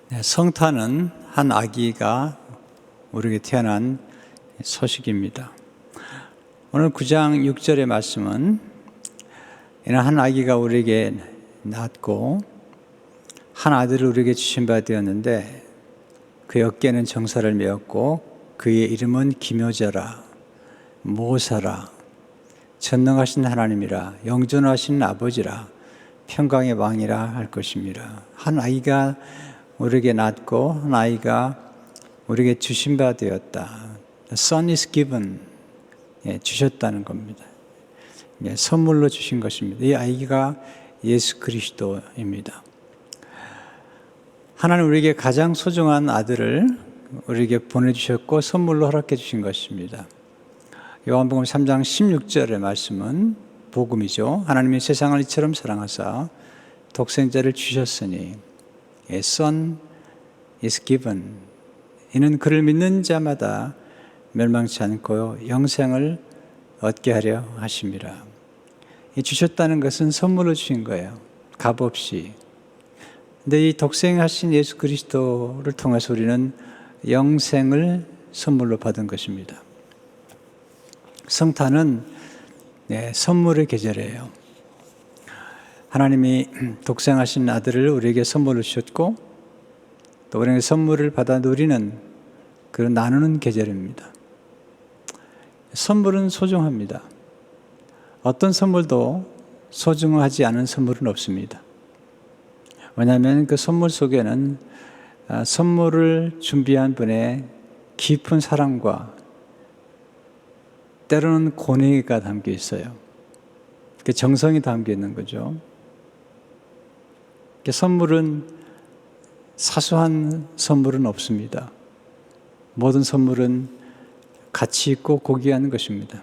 네, 성탄은 한 아기가 우리에게 태어난 소식입니다. 오늘 9장 6절의 말씀은 이는 한 아기가 우리에게 낳았고 한 아들을 우리에게 주신 바 되었는데 그의 어깨에는 정사를 메었고 그의 이름은 기묘자라 모사라 전능하신 하나님이라 영존하신 아버지라 평강의 왕이라 할 것입니다. 한 아이가 우리에게 낳았고 한 아이가 우리에게 주신 바 되었다. The son is given. 주셨다는 겁니다. 선물로 주신 것입니다. 이 아이가 예수 그리스도입니다. 하나님 우리에게 가장 소중한 아들을 우리에게 보내주셨고 선물로 허락해 주신 것입니다. 요한복음 3장 16절의 말씀은 복음이죠. 하나님이 세상을 이처럼 사랑하사 독생자를 주셨으니 A son is given. 이는 그를 믿는 자마다 멸망치 않고 영생을 얻게 하려 하심이라. 이 주셨다는 것은 선물로 주신 거예요. 값없이. 근데 이 독생하신 예수 그리스도를 통해서 우리는 영생을 선물로 받은 것입니다. 성탄은 선물의 계절이에요. 하나님이 독생하신 아들을 우리에게 선물로 주셨고 또 우리에게 선물을 받아 누리는 그런 나누는 계절입니다. 선물은 소중합니다. 어떤 선물도 소중하지 않은 선물은 없습니다. 왜냐하면 그 선물 속에는 선물을 준비한 분의 깊은 사랑과 때로는 고뇌가 담겨 있어요. 그 정성이 담겨 있는 거죠. 선물은 사소한 선물은 없습니다. 모든 선물은 가치 있고 고귀한 것입니다.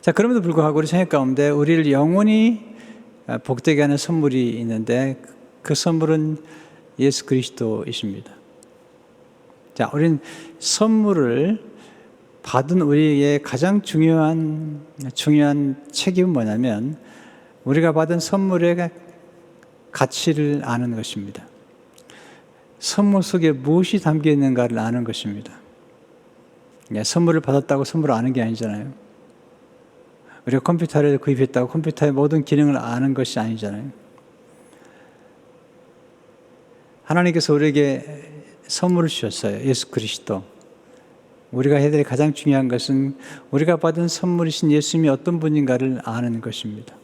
자, 그럼에도 불구하고 우리 생각 가운데 우리를 영원히 복되게 하는 선물이 있는데 그 선물은 예수 그리스도이십니다. 자, 우리는 선물을 받은 우리의 가장 중요한 책임은 뭐냐면 우리가 받은 선물의 가치를 아는 것입니다. 선물 속에 무엇이 담겨 있는가를 아는 것입니다. 선물을 받았다고 선물을 아는 게 아니잖아요. 우리가 컴퓨터를 구입했다고 컴퓨터의 모든 기능을 아는 것이 아니잖아요. 하나님께서 우리에게 선물을 주셨어요. 예수 그리스도. 우리가 해야 될 가장 중요한 것은 우리가 받은 선물이신 예수님이 어떤 분인가를 아는 것입니다.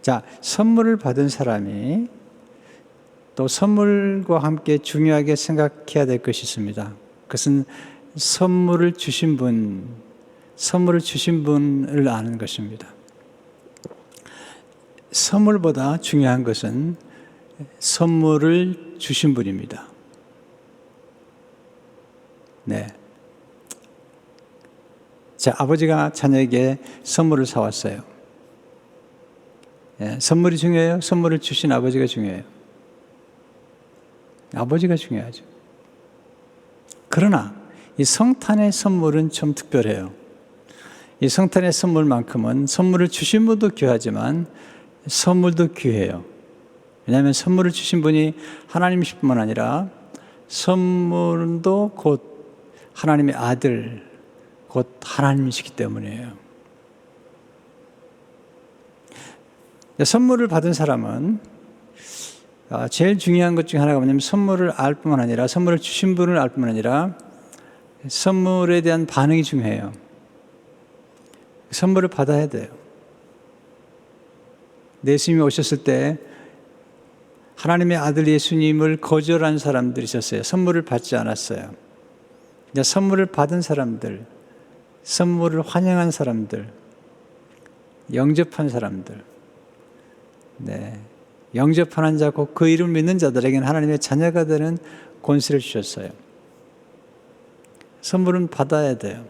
자, 선물을 받은 사람이 또 선물과 함께 중요하게 생각해야 될 것이 있습니다. 그것은 선물을 주신 분을 아는 것입니다. 선물보다 중요한 것은 선물을 주신 분입니다. 네. 자, 아버지가 자녀에게 선물을 사왔어요. 선물이 중요해요? 선물을 주신 아버지가 중요해요? 아버지가 중요하죠. 그러나 이 성탄의 선물은 좀 특별해요. 이 성탄의 선물만큼은 선물을 주신 분도 귀하지만 선물도 귀해요. 왜냐하면 선물을 주신 분이 하나님이실 뿐만 아니라 선물도 곧 하나님의 아들, 곧 하나님이시기 때문이에요. 선물을 받은 사람은 제일 중요한 것 중에 하나가 뭐냐면 선물을 알 뿐만 아니라 선물을 주신 분을 알 뿐만 아니라 선물에 대한 반응이 중요해요. 선물을 받아야 돼요. 예수님이 오셨을 때 하나님의 아들 예수님을 거절한 사람들이 있었어요. 선물을 받지 않았어요. 선물을 받은 사람들, 선물을 환영한 사람들, 영접한 사람들, 영접하는 자고 그 이름을 믿는 자들에게는 하나님의 자녀가 되는 권세를 주셨어요. 선물은 받아야 돼요.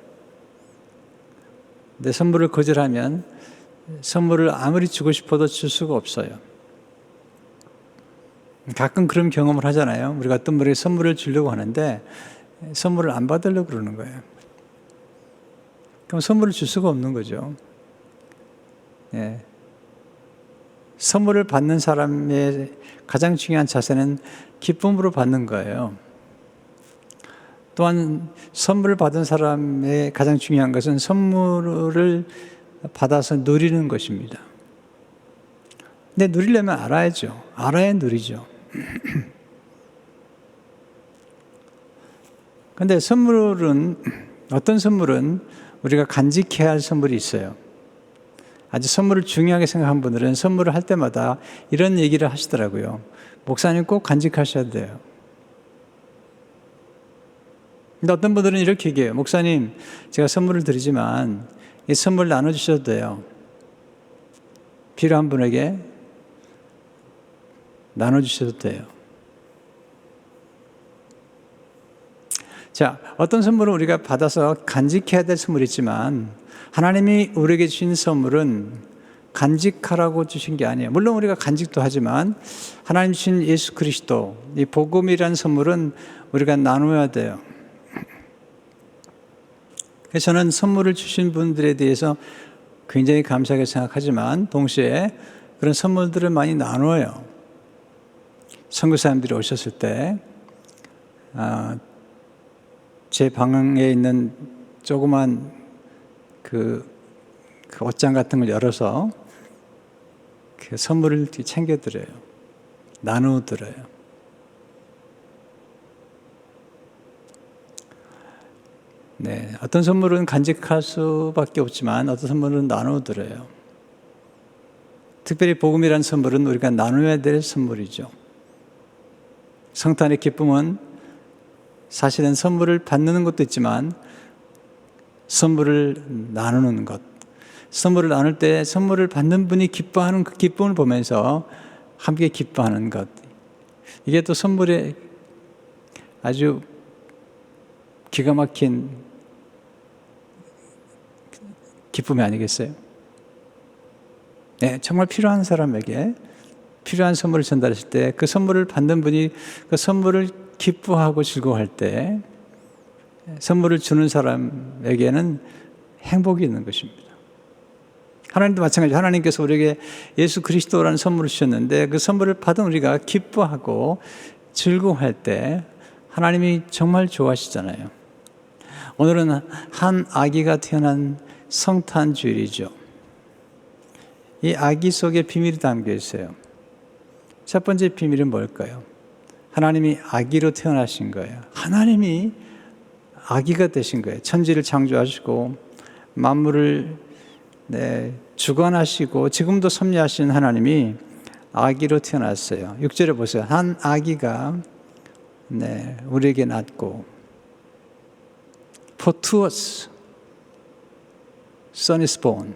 근데 선물을 거절하면 선물을 아무리 주고 싶어도 줄 수가 없어요. 가끔 그런 경험을 하잖아요. 우리가 어떤 분에게 선물을 주려고 하는데 선물을 안 받으려고 그러는 거예요. 그럼 선물을 줄 수가 없는 거죠. 선물을 받는 사람의 가장 중요한 자세는 기쁨으로 받는 거예요. 또한 선물을 받은 사람의 가장 중요한 것은 선물을 받아서 누리는 것입니다. 근데 누리려면 알아야죠. 알아야 누리죠. 근데 어떤 선물은 우리가 간직해야 할 선물이 있어요. 아주 선물을 중요하게 생각한 분들은 선물을 할 때마다 이런 얘기를 하시더라고요. 목사님 꼭 간직하셔야 돼요. 근데 어떤 분들은 이렇게 얘기해요. 목사님, 제가 선물을 드리지만 이 선물 나눠주셔도 돼요. 필요한 분에게 나눠주셔도 돼요. 자, 어떤 선물은 우리가 받아서 간직해야 될 선물이 있지만 하나님이 우리에게 주신 선물은 간직하라고 주신 게 아니에요. 물론 우리가 간직도 하지만 하나님 주신 예수 그리스도, 이 복음이라는 선물은 우리가 나눠야 돼요. 그래서 저는 선물을 주신 분들에 대해서 굉장히 감사하게 생각하지만 동시에 그런 선물들을 많이 나눠요. 선교사님들이 오셨을 때 제 방에 있는 조그만 그 옷장 같은 걸 열어서 그 선물을 챙겨드려요. 나눠드려요. 네, 어떤 선물은 간직할 수밖에 없지만 어떤 선물은 나눠드려요. 특별히 복음이라는 선물은 우리가 나눠야 될 선물이죠. 성탄의 기쁨은 사실은 선물을 받는 것도 있지만 선물을 나누는 것. 선물을 나눌 때 선물을 받는 분이 기뻐하는 그 기쁨을 보면서 함께 기뻐하는 것. 이게 또 선물의 아주 기가 막힌 기쁨이 아니겠어요? 네, 정말 필요한 사람에게 필요한 선물을 전달했을 때 그 선물을 받는 분이 그 선물을 기뻐하고 즐거워할 때 선물을 주는 사람에게는 행복이 있는 것입니다. 하나님도 마찬가지로 하나님께서 우리에게 예수 그리스도라는 선물을 주셨는데 그 선물을 받은 우리가 기뻐하고 즐거워할 때 하나님이 정말 좋아하시잖아요. 오늘은 한 아기가 태어난 성탄 주일이죠. 이 아기 속에 비밀이 담겨 있어요. 첫 번째 비밀은 뭘까요? 하나님이 아기로 태어나신 거예요. 하나님이 아기가 되신 거예요. 천지를 창조하시고 만물을 주관하시고 지금도 섭리하시는 하나님이 아기로 태어났어요. 6절에 보세요. 한 아기가 우리에게 낳고 For to us son is born.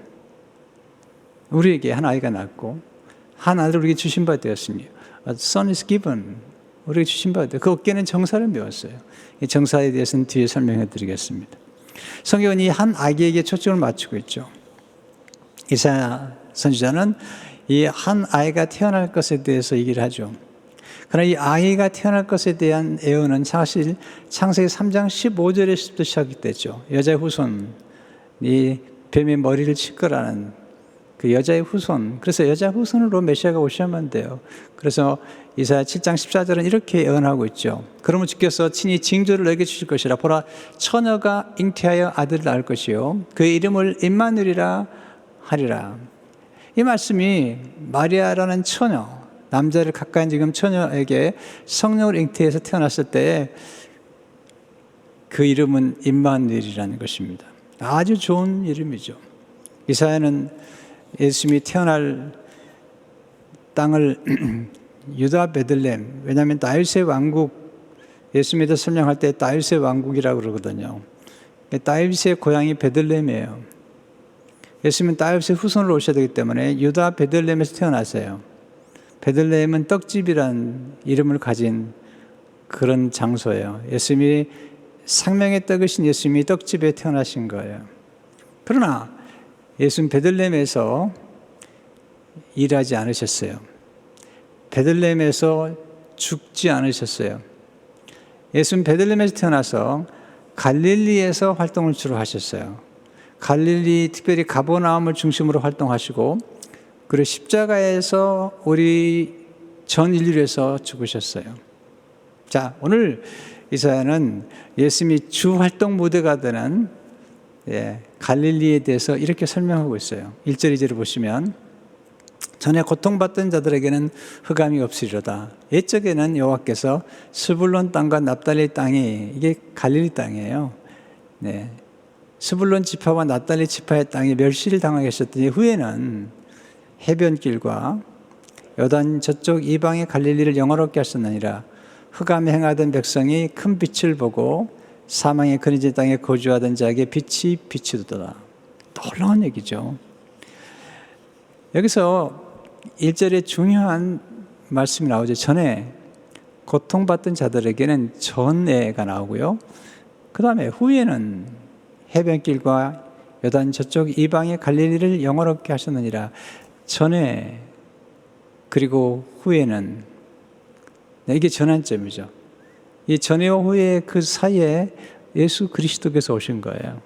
우리에게 한 아이가 낳고 한 아들을 우리에게 주신 바 되었으니 A son is given. 우리에게 주신 바 되었어요. 그 어깨는 정사를 메웠어요. 이 정사에 대해서는 뒤에 설명해 드리겠습니다. 성경은 이 한 아기에게 초점을 맞추고 있죠. 이사야 선지자는 이 한 아이가 태어날 것에 대해서 얘기를 하죠. 그러나 이 아이가 태어날 것에 대한 예언은 사실 창세기 3장 15절에서부터 시작이 됐죠. 여자의 후손, 이 뱀의 머리를 칠 거라는 그 여자의 후손. 그래서 여자 후손으로 메시아가 오셔야만 돼요. 그래서 이사야 7장 14절은 이렇게 예언하고 있죠. 그러면 주께서 친히 징조를 너에게 주실 것이라. 보라, 처녀가 잉태하여 아들을 낳을 것이요 그의 이름을 임마누엘이라 하리라. 이 말씀이 마리아라는 처녀, 남자를 가까이 지금 처녀에게 성령을 잉태해서 태어났을 때 그 이름은 임마누엘이라는 것입니다. 아주 좋은 이름이죠. 이사야는 예수님이 태어날 땅을 유다 베들레헴, 왜냐하면 다윗의 왕국, 예수님에 대해서 설명할 때 다윗의 왕국이라고 그러거든요. 다윗의 고향이 베들레헴이에요. 예수님은 다윗의 후손으로 오셔야 되기 때문에 유다 베들레헴에서 태어났어요. 베들레헴은 떡집이란 이름을 가진 그런 장소예요. 예수님이 생명의 떡이신 예수님이 떡집에 태어나신 거예요. 그러나 예수님 베들레헴에서 일하지 않으셨어요. 베들레헴에서 죽지 않으셨어요. 예수님 베들레헴에서 태어나서 갈릴리에서 활동을 주로 하셨어요. 갈릴리 특별히 가버나움을 중심으로 활동하시고 그리고 십자가에서 우리 전 인류를 위해서 죽으셨어요. 자, 오늘 이사야는 예수님이 주 활동 무대가 되는 갈릴리에 대해서 이렇게 설명하고 있어요. 1절 2절을 보시면 전에 고통받던 자들에게는 흑암이 없으리로다. 옛적에는 여호와께서 스불론 땅과 납달리 땅이, 이게 갈릴리 땅이에요. 네. 스불론 지파와 납달리 지파의 땅에 멸시를 당하게 하셨더니 후에는 해변길과 요단 저쪽 이방의 갈릴리를 영화롭게 하셨느니라. 흑암에 행하던 백성이 큰 빛을 보고 사망의 그늘진 땅에 거주하던 자에게 빛이 비추더라. 놀라운 얘기죠. 여기서 1절에 중요한 말씀이 나오죠. 전에 고통받던 자들에게는 전에가 나오고요. 그 다음에 후에는 해변길과 요단 저쪽 이방의 갈릴리를 영화롭게 하셨느니라. 전에 그리고 후에는, 이게 전환점이죠. 이 전에와 후에 그 사이에 예수 그리스도께서 오신 거예요.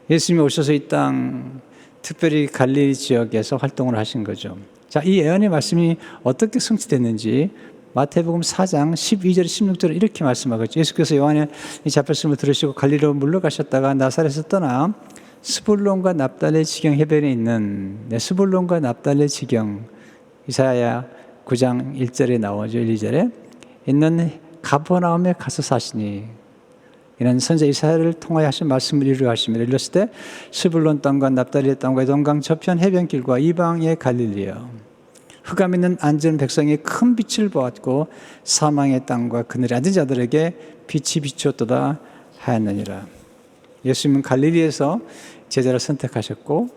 예수님이 오셔서 이 땅, 특별히 갈릴리 지역에서 활동을 하신 거죠. 자, 이 예언의 말씀이 어떻게 성취됐는지 마태복음 4장 12절 16절에 이렇게 말씀하고 있죠. 예수께서 요한의 잡혔음을 들으시고 갈릴리로 물러가셨다가 나사렛에서 떠나 스불론과 납달리 지경 해변에 있는, 스불론과 납달리 지경, 이사야 9장 1절에 나오죠. 1, 2절에 있는 가버나움에 가서 사시니, 이는 선지 이사야를 통하여 하신 말씀을 이루어 하심이라. 이르렀을 때 스불론 땅과 납달리 땅과 에돔강 저편 해변길과 이방의 갈릴리여, 흑암 있는 앉은 백성이 큰 빛을 보았고 사망의 땅과 그늘에 앉은 자들에게 빛이 비추었도다 하였느니라. 예수님은 갈릴리에서 제자를 선택하셨고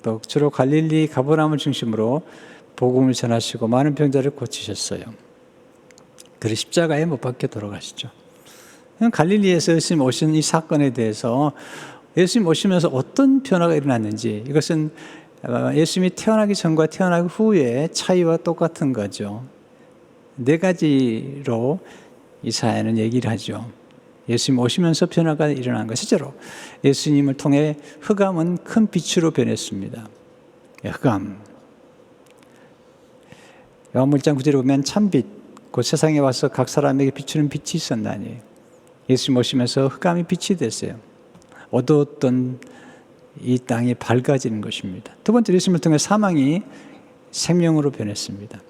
또 주로 갈릴리 가버나움을 중심으로 복음을 전하시고 많은 병자를 고치셨어요. 그리고 십자가에 못 박혀 돌아가시죠. 갈릴리에서 예수님 오신 이 사건에 대해서 예수님 오시면서 어떤 변화가 일어났는지, 이것은 예수님이 태어나기 전과 태어나기 후의 차이와 똑같은 거죠. 네 가지로 이사야는 얘기를 하죠. 예수님 오시면서 변화가 일어난 것. 실제로 예수님을 통해 흑암은 큰 빛으로 변했습니다. 흑암. 요한복음 1장 9절에 보면 참빛, 곧 세상에 와서 각 사람에게 비추는 빛이 있었나니, 예수님 오시면서 흑암이 빛이 됐어요. 어두웠던 이 땅이 밝아지는 것입니다. 두 번째, 예수님을 통해 사망이 생명으로 변했습니다.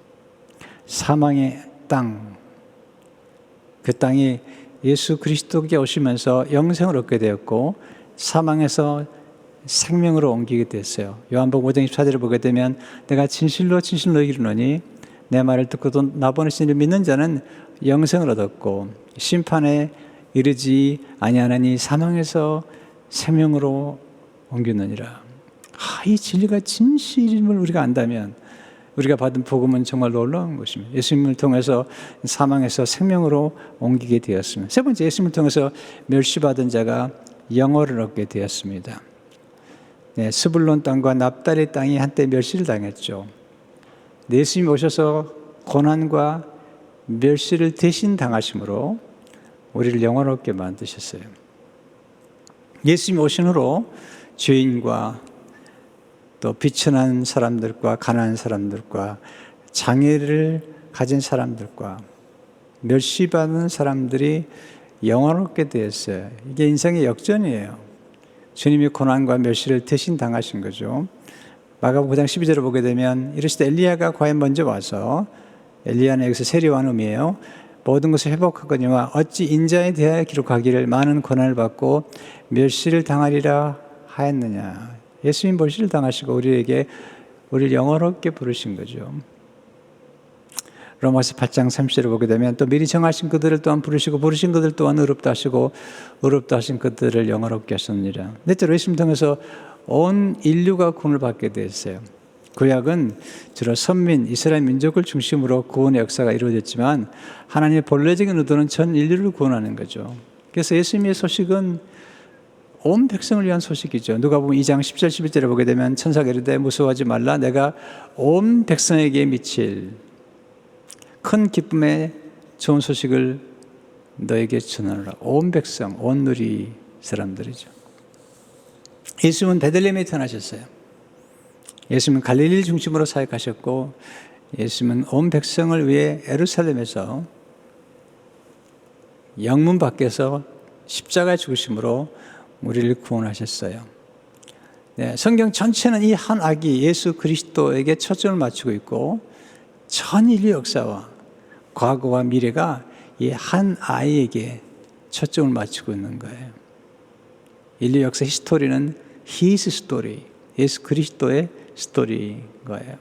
사망의 땅, 그 땅이 예수 그리스도께 오시면서 영생을 얻게 되었고 사망에서 생명으로 옮기게 됐어요. 요한복음 5장 24절을 보게 되면 내가 진실로 진실로 이르노니 내 말을 듣고도 나 보내신 이를 믿는 자는 영생을 얻었고 심판에 이르지 아니하나니 사망에서 생명으로 옮겼느니라. 이 진리가 진실임을 우리가 안다면 우리가 받은 복음은 정말 놀라운 것입니다. 예수님을 통해서 사망에서 생명으로 옮기게 되었습니다. 세 번째, 예수님을 통해서 멸시받은 자가 영어를 얻게 되었습니다. 스불론 땅과 납달리 땅이 한때 멸시를 당했죠. 예수님이 오셔서 고난과 멸시를 대신 당하심으로 우리를 영원롭게 만드셨어요. 예수님이 오신 후로 죄인과 또 비천한 사람들과 가난한 사람들과 장애를 가진 사람들과 멸시받는 사람들이 영원롭게 되었어요. 이게 인생의 역전이에요. 주님이 고난과 멸시를 대신 당하신 거죠. 마가복음 9장 12절을 보게 되면 이르시되 엘리야가 과연 먼저 와서, 엘리야는 여기서 세례요한 의미예요. 모든 것을 회복하거니와 어찌 인자에 대하여 기록하기를 많은 고난을 받고 멸시를 당하리라 하였느냐. 예수님 멸시를 당하시고 우리를 영원롭게 부르신 거죠. 로마서 8장 30절을 보게 되면 또 미리 정하신 그들을 또한 부르시고 부르신 그들 또한 의롭다 하시고 의롭다 하신 그들을 영원롭게 하셨느니라. 넷째로 예수님 통해서 온 인류가 구원을 받게 되었어요. 구약은 주로 선민, 이스라엘 민족을 중심으로 구원의 역사가 이루어졌지만 하나님의 본래적인 의도는 전 인류를 구원하는 거죠. 그래서 예수님의 소식은 온 백성을 위한 소식이죠. 누가복음 2장 10절 11절에 보게 되면 천사가 이르되 무서워하지 말라 내가 온 백성에게 미칠 큰 기쁨의 좋은 소식을 너에게 전하노라. 온 백성, 온 누리 사람들이죠. 예수님은 베들레헴에 태어나셨어요. 예수님은 갈릴리를 중심으로 사역하셨고 예수님은 온 백성을 위해 예루살렘에서 영문 밖에서 십자가의 죽으심으로 우리를 구원하셨어요. 네, 성경 전체는 이 한 아기 예수 그리스도에게 초점을 맞추고 있고 전 인류 역사와 과거와 미래가 이 한 아이에게 초점을 맞추고 있는 거예요. 인류 역사 히스토리는 His story, 예수 그리스도의 스토리인 거예요.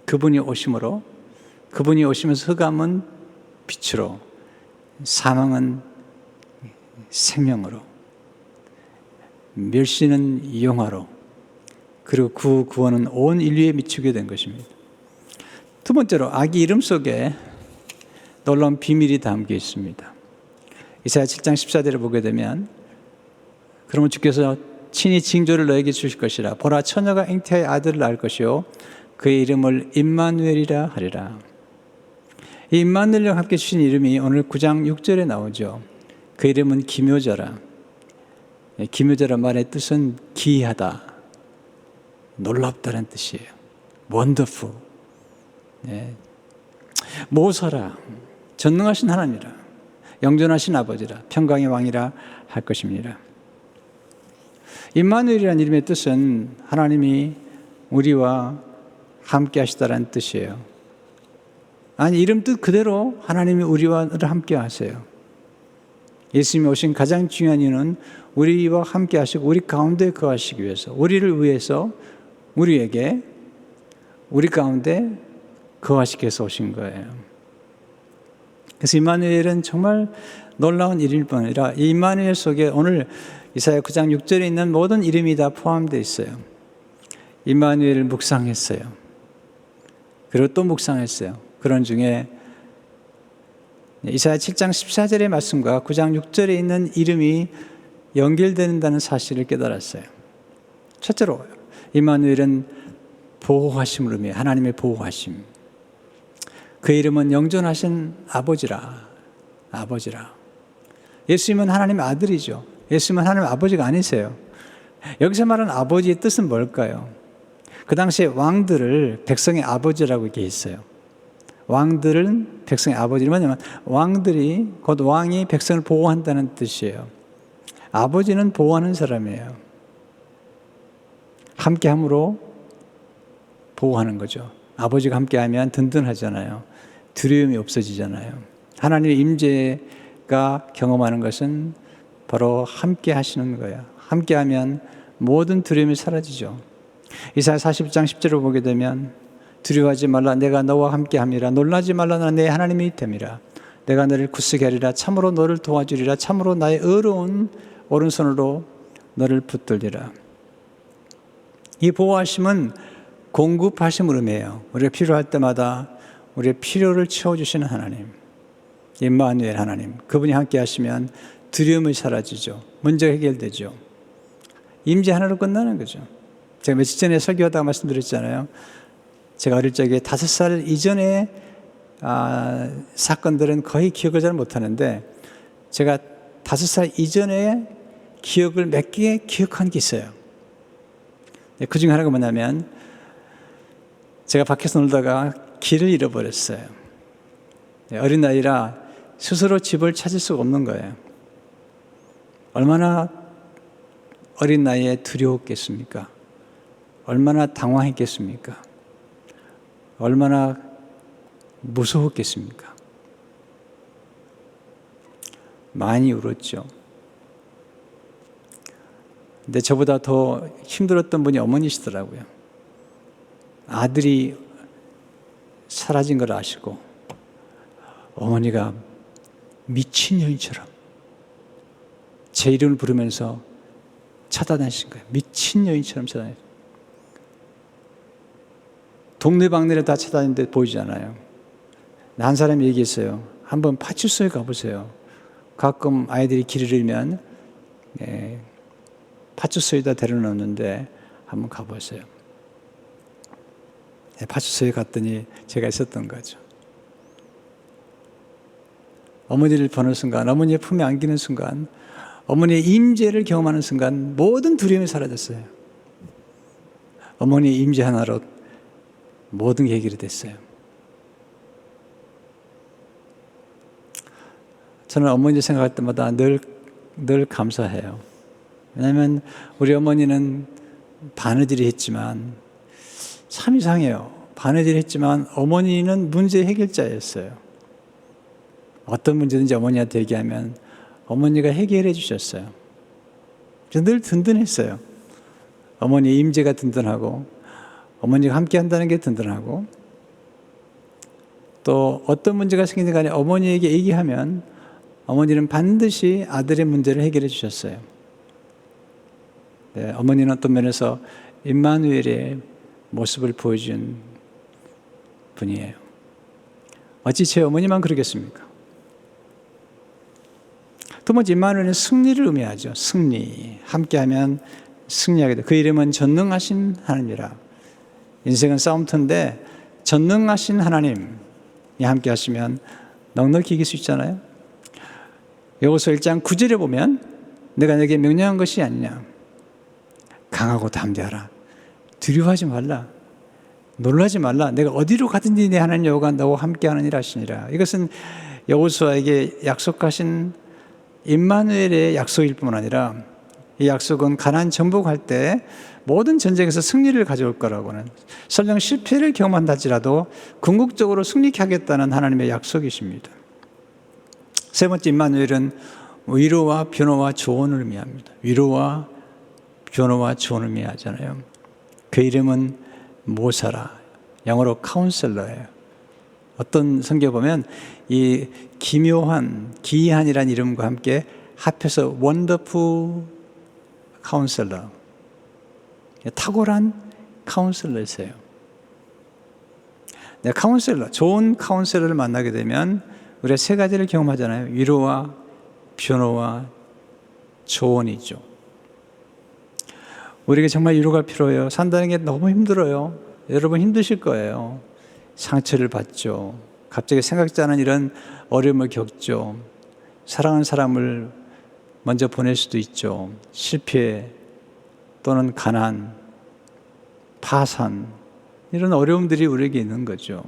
그분이 오심으로, 그분이 오시면서 흑암은 빛으로, 사망은 생명으로, 멸시는 영화로, 그리고 그 구원은 온 인류에 미치게 된 것입니다. 두 번째로 아기 이름 속에 놀라운 비밀이 담겨 있습니다. 이사야 7장 14절을 보게 되면 그러면 주께서 친히 징조를 너에게 주실 것이라. 보라 처녀가 잉태하여 아들을 낳을 것이요 그의 이름을 임마누엘이라 하리라. 이 임마누엘과 함께 주신 이름이 오늘 9장 6절에 나오죠. 그 이름은 기묘자라. 기묘자란 말의 뜻은 기이하다, 놀랍다는 뜻이에요. 원더풀. 네. 모사라, 전능하신 하나님이라, 영존하신 아버지라, 평강의 왕이라 할 것입니다. 임마누엘이라는 이름의 뜻은 하나님이 우리와 함께 하시다라는 뜻이에요. 아니, 이름 뜻 그대로 하나님이 우리와 함께 하세요. 예수님이 오신 가장 중요한 이유는 우리와 함께 하시고 우리 가운데 거하시기 위해서, 우리를 위해서 우리에게 우리 가운데 거하시기 위해서 오신 거예요. 그래서 임마누엘은 정말 놀라운 이름일 뿐 아니라 이 임마누엘 속에 오늘 이사야 9장 6절에 있는 모든 이름이 다 포함되어 있어요. 임마누엘을 묵상했어요. 그리고 또 묵상했어요. 그런 중에 이사야 7장 14절의 말씀과 9장 6절에 있는 이름이 연결된다는 사실을 깨달았어요. 첫째로 임마누엘은 보호하심을 의미해요. 하나님의 보호하심. 그 이름은 영존하신 아버지라. 아버지라. 예수님은 하나님의 아들이죠. 예수님은 하나님의 아버지가 아니세요. 여기서 말하는 아버지의 뜻은 뭘까요? 그 당시에 왕들을 백성의 아버지라고 이렇게 했어요. 왕들은 백성의 아버지를 뭐냐면 왕들이 곧 왕이 백성을 보호한다는 뜻이에요. 아버지는 보호하는 사람이에요. 함께함으로 보호하는 거죠. 아버지가 함께하면 든든하잖아요. 두려움이 없어지잖아요. 하나님의 임재가 경험하는 것은 바로 함께 하시는 거예요. 함께하면 모든 두려움이 사라지죠. 이사야 40장 10절을 보게 되면 두려워하지 말라 내가 너와 함께함이라 놀라지 말라 나 내 하나님이 됨이라 내가 너를 굳세게 하리라 참으로 너를 도와주리라 참으로 나의 의로운 오른손으로 너를 붙들리라. 이 보호하심은 공급하심을 의미해요. 우리가 필요할 때마다 우리의 필요를 채워주시는 하나님, 임마누엘 하나님, 그분이 함께 하시면 두려움이 사라지죠. 문제가 해결되죠. 임재 하나로 끝나는 거죠. 제가 며칠 전에 설교하다가 말씀드렸잖아요. 제가 어릴 적에 5살 이전의 사건들은 거의 기억을 잘 못하는데 제가 5살 이전에 기억을 몇 개 기억한 게 있어요. 그 중에 하나가 뭐냐면 제가 밖에서 놀다가 길을 잃어버렸어요. 어린 나이라 스스로 집을 찾을 수가 없는 거예요. 얼마나 어린 나이에 두려웠겠습니까? 얼마나 당황했겠습니까? 얼마나 무서웠겠습니까? 많이 울었죠. 근데 저보다 더 힘들었던 분이 어머니시더라고요. 아들이 사라진 걸 아시고 어머니가 미친 여인처럼 제 이름을 부르면서 찾아다니신 거예요. 미친 여인처럼 찾아다니셨어요. 동네방네를 다 찾아다니는데 보이잖아요. 한 사람이 얘기했어요. 한번 파출소에 가보세요. 가끔 아이들이 길을 잃으면 파출소에다 데려놓는데 한번 가보세요. 파출소에 갔더니 제가 있었던 거죠. 어머니를 보는 순간, 어머니의 품에 안기는 순간, 어머니의 임재를 경험하는 순간 모든 두려움이 사라졌어요. 어머니 임재 하나로 모든 게 해결이 됐어요. 저는 어머니 생각할 때마다 늘 감사해요. 왜냐하면 우리 어머니는 바느질을 했지만 참 이상해요. 바느질을 했지만 어머니는 문제 해결자였어요. 어떤 문제든지 어머니한테 얘기하면 어머니가 해결해 주셨어요. 늘 든든했어요. 어머니 임재가 든든하고 어머니가 함께 한다는 게 든든하고 또 어떤 문제가 생기든 간에 어머니에게 얘기하면 어머니는 반드시 아들의 문제를 해결해 주셨어요. 네, 어머니는 어떤 면에서 임마누엘의 모습을 보여준 분이에요. 어찌 제 어머니만 그러겠습니까? 두 번째, 임마누엘은 승리를 의미하죠. 승리. 함께하면 승리하게 돼. 그 이름은 전능하신 하나님이라. 인생은 싸움터인데 전능하신 하나님이 함께 하시면 넉넉히 이길 수 있잖아요. 여호수아 1장 9절에 보면 내가 내게 명령한 것이 아니냐. 강하고 담대하라. 두려워하지 말라. 놀라지 말라. 내가 어디로 가든지 내 하나님 여호와가 너와 함께하는 일 하시니라. 이것은 여호수아에게 약속하신 임마누엘의 약속일 뿐 아니라 이 약속은 가나안 정복할 때 모든 전쟁에서 승리를 가져올 거라고는, 설령 실패를 경험한다 할지라도 궁극적으로 승리케 하겠다는 하나님의 약속이십니다. 세 번째, 임마누엘은 위로와 변호와 조언을 의미합니다. 위로와 변호와 조언을 의미하잖아요. 그 이름은 모사라, 영어로 카운셀러예요. 어떤 성경에 보면 이 기묘한, 기이한이라는 이름과 함께 합해서 원더풀 카운셀러, 탁월한 카운셀러이세요. 네, 카운셀러, 좋은 카운셀러를 만나게 되면 우리가 세 가지를 경험하잖아요. 위로와 변호와 조언이죠. 우리에게 정말 위로가 필요해요. 산다는 게 너무 힘들어요. 여러분 힘드실 거예요. 상처를 받죠. 갑자기 생각지 않은 이런 어려움을 겪죠. 사랑하는 사람을 먼저 보낼 수도 있죠. 실패 또는 가난, 파산, 이런 어려움들이 우리에게 있는 거죠.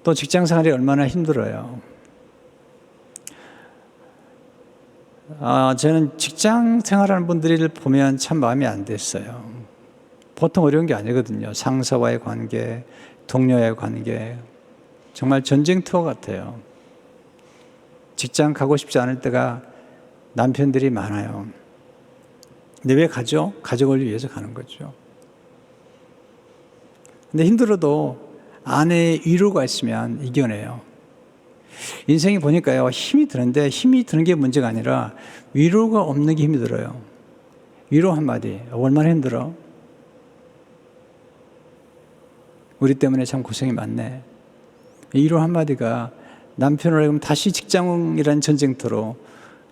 또 직장 생활이 얼마나 힘들어요. 저는 직장 생활하는 분들을 보면 참 마음이 안 됐어요. 보통 어려운 게 아니거든요. 상사와의 관계, 동료와의 관계, 정말 전쟁터 같아요. 직장 가고 싶지 않을 때가 남편들이 많아요. 근데 왜 가죠? 가족을 위해서 가는 거죠. 근데 힘들어도 아내의 위로가 있으면 이겨내요. 인생이 보니까요, 힘이 드는데 힘이 드는 게 문제가 아니라 위로가 없는 게 힘이 들어요. 위로 한마디, 얼마나 힘들어? 우리 때문에 참 고생이 많네. 위로 한마디가 남편을 하여금 다시 직장이라는 전쟁터로,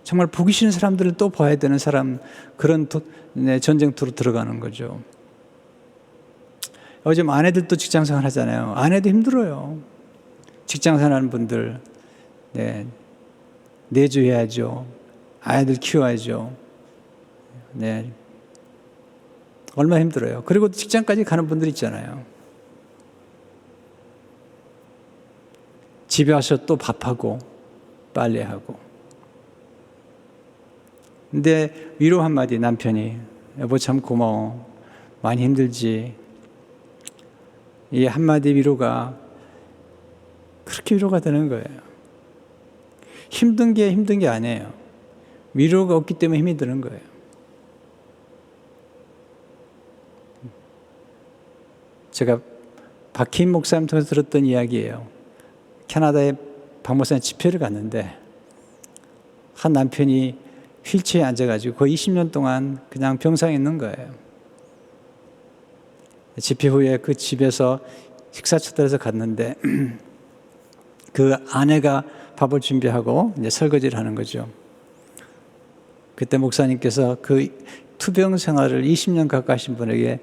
정말 보기 싫은 사람들을 또 봐야 되는 사람, 그런 전쟁터로 들어가는 거죠. 요즘 아내들도 직장생활 하잖아요. 아내도 힘들어요. 직장생활 하는 분들, 내조해야죠. 아이들 키워야죠. 얼마나 힘들어요. 그리고 직장까지 가는 분들 있잖아요. 집에 와서 또 밥하고 빨래하고. 근데 위로 한마디, 남편이 여보 참 고마워, 많이 힘들지. 이 한마디 위로가 그렇게 위로가 되는 거예요. 힘든 게 아니에요. 위로가 없기 때문에 힘이 드는 거예요. 제가 박희인 목사님 통해서 들었던 이야기예요. 캐나다에 박 목사님 집회를 갔는데 한 남편이 휠체어에 앉아가지고 거의 20년 동안 그냥 병상에 있는 거예요. 집회 후에 그 집에서 식사 초대해서 갔는데 그 아내가 밥을 준비하고 이제 설거지를 하는 거죠. 그때 목사님께서 그 투병 생활을 20년 가까이 하신 분에게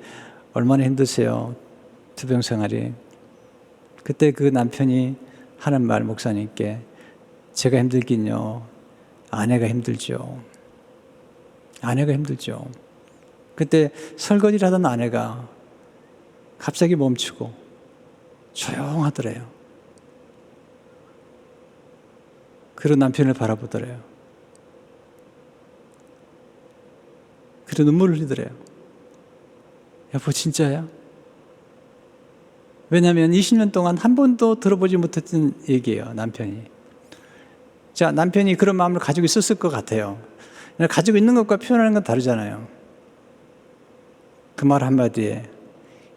얼마나 힘드세요? 투병 생활이. 그때 그 남편이 하는 말, 목사님께, 제가 힘들긴요, 아내가 힘들죠. 아내가 힘들죠. 그때 설거지를 하던 아내가 갑자기 멈추고 조용하더래요. 그리고 남편을 바라보더래요. 그리고 눈물을 흘리더래요. 여보, 진짜야? 왜냐하면 20년 동안 한 번도 들어보지 못했던 얘기예요, 남편이. 자, 남편이 그런 마음을 가지고 있었을 것 같아요. 가지고 있는 것과 표현하는 건 다르잖아요. 그 말 한마디에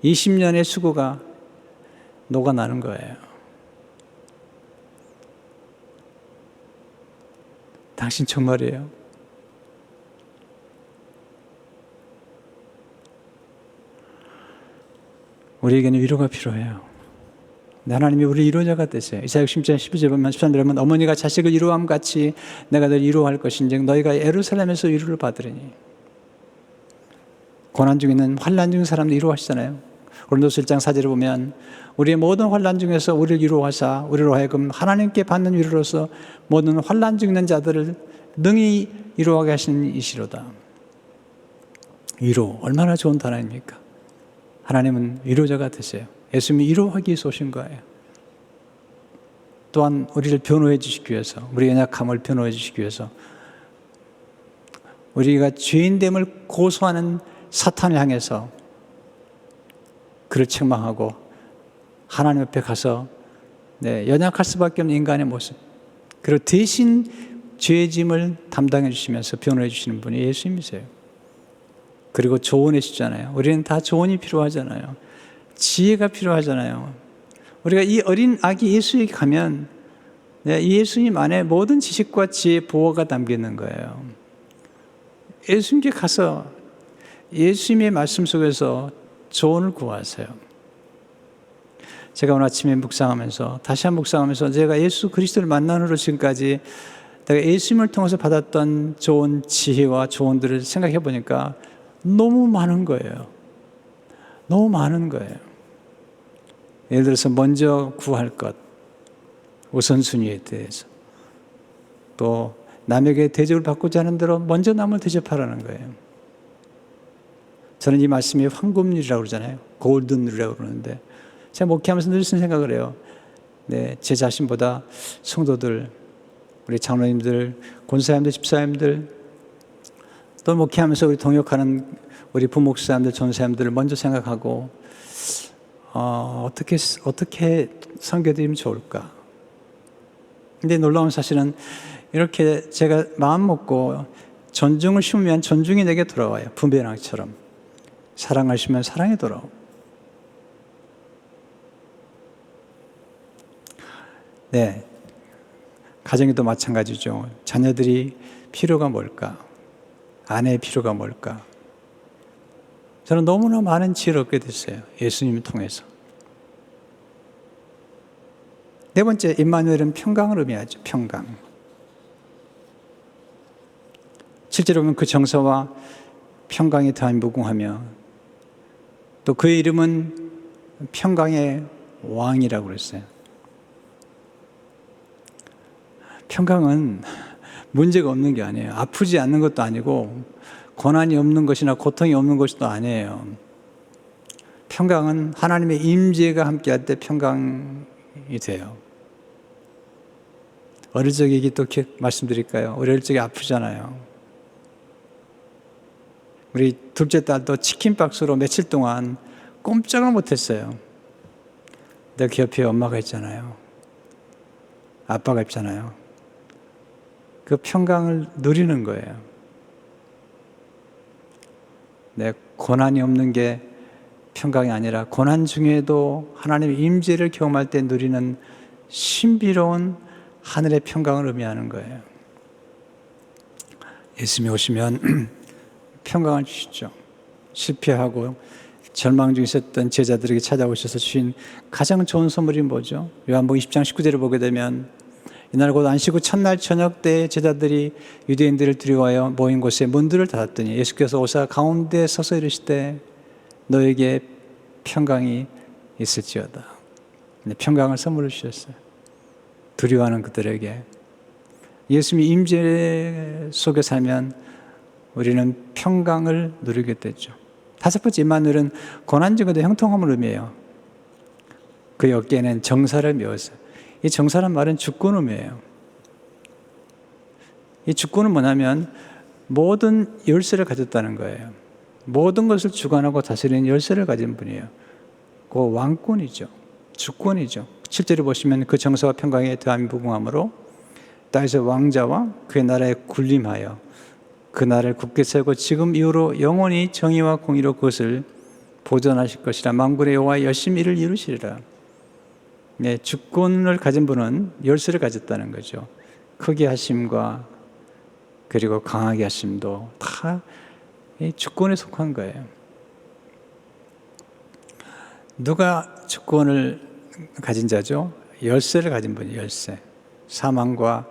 20년의 수고가 녹아나는 거예요. 당신 정말이에요? 우리에게는 위로가 필요해요. 하나님이 우리 위로자가 되세요. 이사야 60장 12절 보면 13절 보면 어머니가 자식을 위로함 같이 내가 너를 위로할 것인즉 너희가 예루살렘에서 위로를 받으리니. 고난 중에 있는 환난 중인 사람들 위로하시잖아요. 고린도서 1장 4절을 보면 우리의 모든 환난 중에서 우리를 위로하사 우리로 하여금 하나님께 받는 위로로서 모든 환난 중에 있는 자들을 능히 위로하게 하시는 이시로다. 위로 얼마나 좋은 단어입니까? 하나님은 위로자가 되세요. 예수님이 위로하기 위해서 오신 거예요. 또한 우리를 변호해 주시기 위해서, 우리 연약함을 변호해 주시기 위해서, 우리가 죄인됨을 고소하는 사탄을 향해서 그를 책망하고 하나님 옆에 가서 연약할 수밖에 없는 인간의 모습, 그리고 대신 죄의 짐을 담당해 주시면서 변호해 주시는 분이 예수님이세요. 그리고 조언해 주잖아요. 우리는 다 조언이 필요하잖아요. 지혜가 필요하잖아요. 우리가 이 어린 아기 예수에게 가면 이 예수님 안에 모든 지식과 지혜, 보호가 담겨 있는 거예요. 예수님께 가서 예수님의 말씀 속에서 조언을 구하세요. 제가 오늘 아침에 묵상하면서 다시 한번 묵상하면서 제가 예수 그리스도를 만난 후로 지금까지 내가 예수님을 통해서 받았던 좋은 지혜와 조언들을 생각해 보니까 너무 많은 거예요. 너무 많은 거예요. 예를 들어서 먼저 구할 것, 우선순위에 대해서. 또 남에게 대접을 받고자 하는 대로 먼저 남을 대접하라는 거예요. 저는 이 말씀이 황금률이라고 그러잖아요. 골든률이라고 그러는데 제가 목회하면서 늘 생각을 해요. 제 자신보다 성도들, 우리 장로님들, 권사님들, 집사님들, 또 목회하면서 우리 동역하는 우리 부목사님들, 전사님들을 먼저 생각하고 어떻게 섬겨드리면 좋을까? 근데 놀라운 사실은 이렇게 제가 마음 먹고 존중을 심으면 존중이 내게 돌아와요. 부메랑처럼. 사랑하시면 사랑이 돌아오고. 가정에도 마찬가지죠. 자녀들이 필요가 뭘까? 아내의 필요가 뭘까? 저는 너무나 많은 지혜를 얻게 됐어요. 예수님을 통해서. 네 번째, 임마누엘은 평강을 의미하죠. 평강. 실제로 보면 그 정서와 평강이 더한 무궁하며 또 그의 이름은 평강의 왕이라고 그랬어요. 평강은 문제가 없는 게 아니에요. 아프지 않는 것도 아니고 고난이 없는 것이나 고통이 없는 것도 아니에요. 평강은 하나님의 임재가 함께할 때 평강이 돼요. 어릴 적 얘기 또 말씀드릴까요? 어릴 적에 아프잖아요. 우리 둘째 딸도 치킨 박스로 며칠 동안 꼼짝을 못했어요. 내 옆에 엄마가 있잖아요. 아빠가 있잖아요. 그 평강을 누리는 거예요. 고난이 없는 게 평강이 아니라 고난 중에도 하나님의 임재를 경험할 때 누리는 신비로운 하늘의 평강을 의미하는 거예요. 예수님이 오시면 평강을 주시죠. 실패하고 절망 중에 있었던 제자들에게 찾아오셔서 주신 가장 좋은 선물이 뭐죠? 요한복음 20장 19절을 보게 되면 이날 곧 안식 후 첫날 저녁 때 제자들이 유대인들을 두려워하여 모인 곳에 문들을 닫았더니 예수께서 오사 가운데 서서 이르시되 너에게 평강이 있을지어다. 평강을 선물로 주셨어요. 두려워하는 그들에게. 예수님이 임재 속에 살면 우리는 평강을 누리게 되죠. 다섯 번째 임마누엘은 고난 중에도 형통함을 의미해요. 그의 어깨에는 정사를 메었어요. 이 정사란 말은 주권 의미해요. 이 주권은 뭐냐면 모든 열쇠를 가졌다는 거예요. 모든 것을 주관하고 다스리는 열쇠를 가진 분이에요. 그 왕권이죠. 주권이죠. 7절에 보시면 그 정사와 평강에 대한 무궁함으로 다윗의 왕자와 그의 나라에 군림하여 그 나라를 굳게 세우고 지금 이후로 영원히 정의와 공의로 그것을 보존하실 것이라. 만군의 여호와 열심히 이를 이루시리라. 네, 주권을 가진 분은 열쇠를 가졌다는 거죠. 크게 하심과 그리고 강하게 하심도 다 이 주권에 속한 거예요. 누가 주권을 가진 자죠? 열쇠를 가진 분이 열쇠. 사망과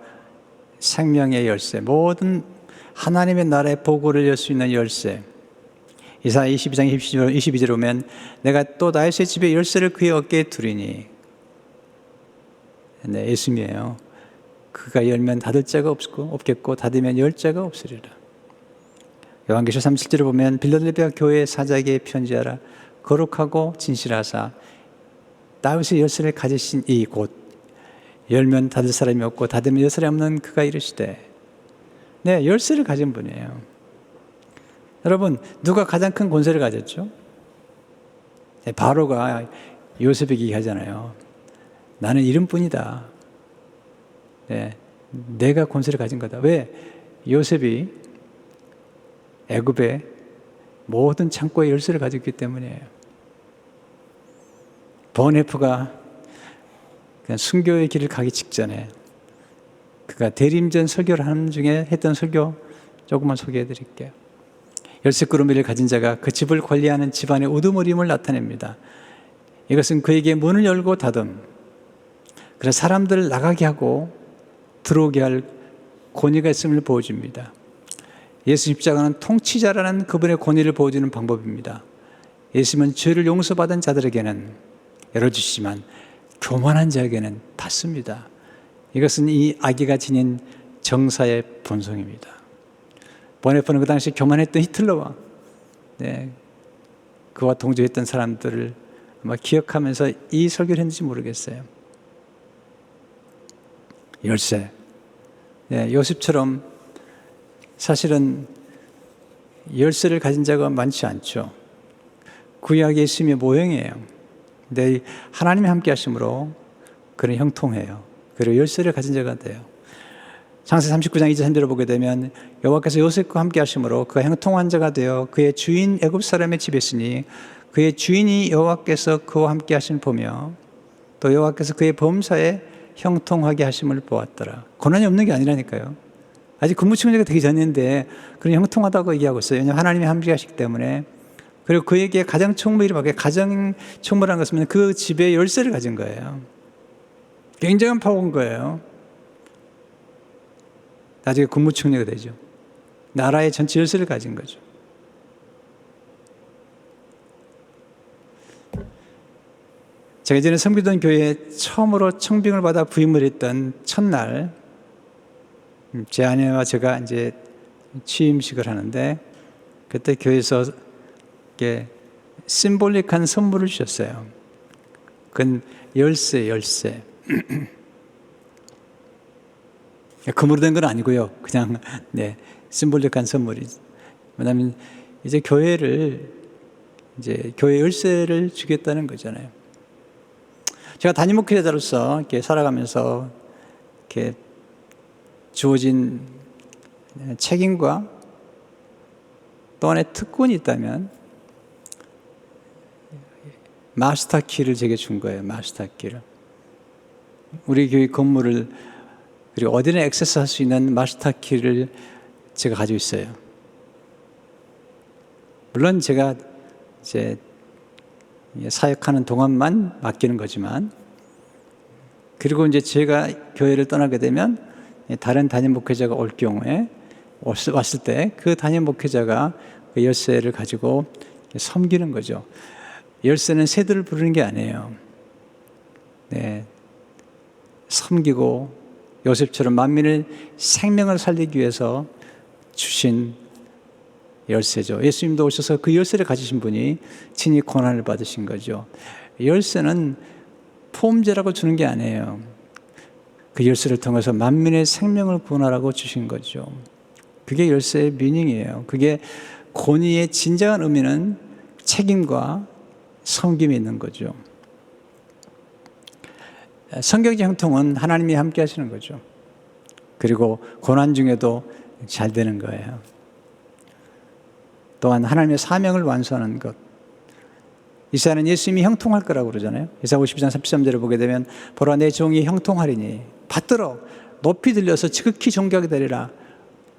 생명의 열쇠, 모든 하나님의 나라의 보고를 열 수 있는 열쇠. 이사야 22장 22절에 보면 내가 또 다윗의 집에 열쇠를 그의 어깨에 두리니. 네, 예수님이에요. 그가 열면 닫을 자가 없겠고 닫으면 열 자가 없으리라. 요한계시록 37절에 보면 빌라델피아 교회 사자에게 편지하라. 거룩하고 진실하사 다윗의 열쇠를 가지신 이 곳, 열면 닫을 사람이 없고 닫으면 열 사람이 없는 그가 이르시되. 네, 열쇠를 가진 분이에요. 여러분, 누가 가장 큰 권세를 가졌죠? 네, 바로가 요셉에게 얘기하잖아요. 나는 이름뿐이다. 네, 내가 권세를 가진 거다. 왜? 요셉이 애굽의 모든 창고의 열쇠를 가졌기 때문이에요. 버네프가 순교의 길을 가기 직전에 그가 대림전 설교를 하는 중에 했던 설교 조금만 소개해 드릴게요. 열쇠꾸러미를 가진 자가 그 집을 관리하는 집안의 우두머림을 나타냅니다. 이것은 그에게 문을 열고 닫음, 그래서 사람들을 나가게 하고 들어오게 할 권위가 있음을 보여줍니다. 예수 십자가는 통치자라는 그분의 권위를 보여주는 방법입니다. 예수님은 죄를 용서받은 자들에게는 열어주시지만 교만한 자에게는 닫습니다. 이것은 이 아기가 지닌 정사의 본성입니다. 보네프는 그 당시 교만했던 히틀러와 그와 동조했던 사람들을 아마 기억하면서 이 설교를 했는지 모르겠어요. 열쇠. 요셉처럼 사실은 열쇠를 가진 자가 많지 않죠. 구약 예수님의 모형이에요. 근데 하나님이 함께 하심으로 그는 형통해요. 그리고 열쇠를 가진 자가 돼요. 창세기 39장 2절 3절을 보게 되면 여호와께서 요셉과 함께 하심으로 그가 형통한 자가 되어 그의 주인 애굽 사람의 집에 있으니 그의 주인이 여호와께서 그와 함께 하심을 보며 또 여호와께서 그의 범사에 형통하게 하심을 보았더라. 고난이 없는 게 아니라니까요. 아직 근무청자가 되기 전인데 그런 형통하다고 얘기하고 있어요. 왜냐하면 하나님이 함께 하시기 때문에. 그리고 그에게 가장 총무일이 바뀌어요. 가장 총무라는 것은 그 집의 열쇠를 가진 거예요. 굉장한 파워인 거예요. 나중에 국무총리가 되죠. 나라의 전체 열쇠를 가진 거죠. 제가 예전에 섬기던 교회에 처음으로 청빙을 받아 부임을 했던 첫날, 제 아내와 제가 이제 취임식을 하는데, 그때 교회에서 이렇게 심볼릭한 선물을 주셨어요. 그건 열쇠. 금으로 된 건 아니고요. 그냥, 심볼릭한 선물이죠. 왜냐하면 이제 교회 열쇠를 주겠다는 거잖아요. 제가 담임 목회자로서 이렇게 살아가면서 이렇게 주어진 책임과 또 하나의 특권이 있다면 마스터 키를 제게 준 거예요. 마스터 키를. 우리 교회 건물을 그리고 어디나 액세스할 수 있는 마스터 키를 제가 가지고 있어요. 물론 제가 이제 사역하는 동안만 맡기는 거지만, 그리고 이제 제가 교회를 떠나게 되면 다른 담임 목회자가 올 경우에 왔을 때 그 담임 목회자가 그 열쇠를 가지고 섬기는 거죠. 열쇠는 새들을 부르는 게 아니에요. 섬기고 요셉처럼 만민의 생명을 살리기 위해서 주신 열쇠죠. 예수님도 오셔서 그 열쇠를 가지신 분이 친히 고난을 받으신 거죠. 열쇠는 포음제라고 주는 게 아니에요. 그 열쇠를 통해서 만민의 생명을 구원하라고 주신 거죠. 그게 열쇠의 미닝이에요. 그게 권위의 진정한 의미는 책임과 섬김이 있는 거죠. 성경적 형통은 하나님이 함께 하시는 거죠. 그리고 고난 중에도 잘 되는 거예요. 또한 하나님의 사명을 완수하는 것. 이사야는 예수님이 형통할 거라고 그러잖아요. 이사야 52장 33절을 보게 되면 보라 내 종이 형통하리니 받들어 높이 들려서 지극히 존귀하게 되리라.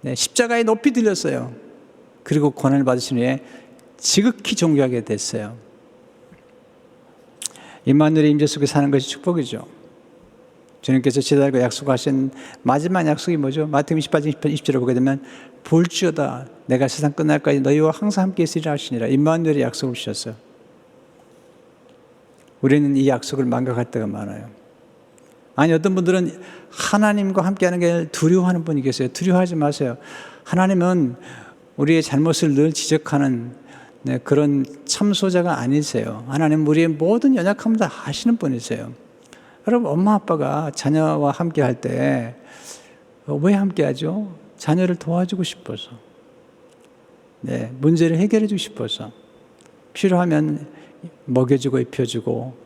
네, 십자가에 높이 들렸어요. 그리고 고난을 받으신 후에 지극히 존귀하게 됐어요. 임마누엘의 임재 속에 사는 것이 축복이죠. 주님께서 제자들과 약속하신 마지막 약속이 뭐죠? 마태복음 28장 20절을 보게 되면 볼지어다 내가 세상 끝날까지 너희와 항상 함께 있으리라 하시니라. 임마누엘의 약속을 주셨어요. 우리는 이 약속을 망각할 때가 많아요. 아니 어떤 분들은 하나님과 함께하는 게 두려워하는 분이 계세요. 두려워하지 마세요. 하나님은 우리의 잘못을 늘 지적하는 그런 참소자가 아니세요. 하나님은 우리의 모든 연약함을 다 아시는 분이세요. 여러분 엄마 아빠가 자녀와 함께할 때 왜 함께하죠? 자녀를 도와주고 싶어서, 문제를 해결해 주고 싶어서, 필요하면 먹여주고 입혀주고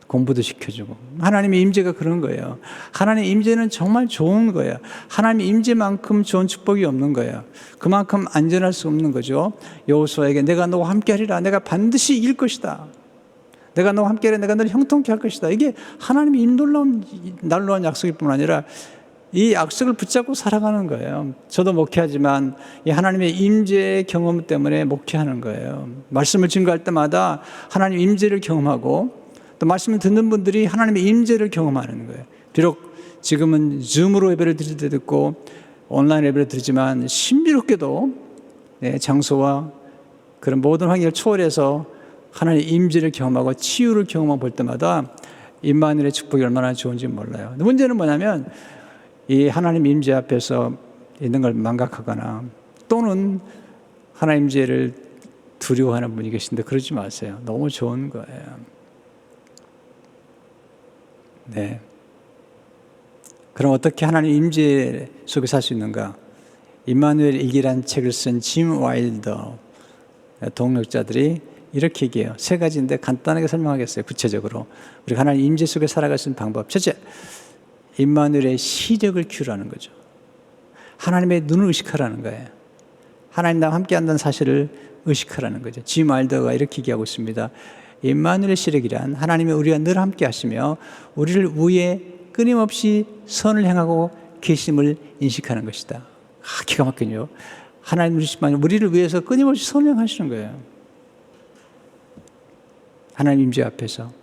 공부도 시켜주고. 하나님의 임재가 그런 거예요. 하나님의 임재는 정말 좋은 거예요. 하나님의 임재만큼 좋은 축복이 없는 거예요. 그만큼 안전할 수 없는 거죠. 여호수아에게 내가 너와 함께하리라. 내가 반드시 이길 것이다. 내가 너와 함께하리라. 내가 너를 형통케 할 것이다. 이게 하나님의 날로한 약속일 뿐 아니라 이 약속을 붙잡고 살아가는 거예요. 저도 목회하지만 이 하나님의 임재의 경험 때문에 목회하는 거예요. 말씀을 증거할 때마다 하나님의 임재를 경험하고 또 말씀을 듣는 분들이 하나님의 임재를 경험하는 거예요. 비록 지금은 줌으로 예배를 드릴 때도 있고 온라인 예배를 드리지만 신비롭게도 장소와 그런 모든 환경을 초월해서 하나님의 임재를 경험하고 치유를 경험하고 볼 때마다 임마누엘의 축복이 얼마나 좋은지 몰라요. 문제는 뭐냐면 이 하나님 임재 앞에서 있는 걸 망각하거나 또는 하나님 임재를 두려워하는 분이 계신데 그러지 마세요. 너무 좋은 거예요. 네. 그럼 어떻게 하나님 임재 속에 살 수 있는가? 임마누엘 일기라는 책을 쓴 짐 와일더 동력자들이 이렇게 얘기해요. 세 가지인데 간단하게 설명하겠어요. 구체적으로 우리가 하나님 임재 속에 살아갈 수 있는 방법. 첫째, 임마누엘의 시력을 키우라는 거죠. 하나님의 눈을 의식하라는 거예요. 하나님 나와 함께 한다는 사실을 의식하라는 거죠. 짐 와일더가 이렇게 얘기하고 있습니다. 임마누엘의 시력이란 하나님이 우리와 늘 함께 하시며 우리를 위해 끊임없이 선을 행하고 계심을 인식하는 것이다. 기가 막히죠. 하나님 우리를 위해서 끊임없이 선을 행하시는 거예요. 하나님 임재 앞에서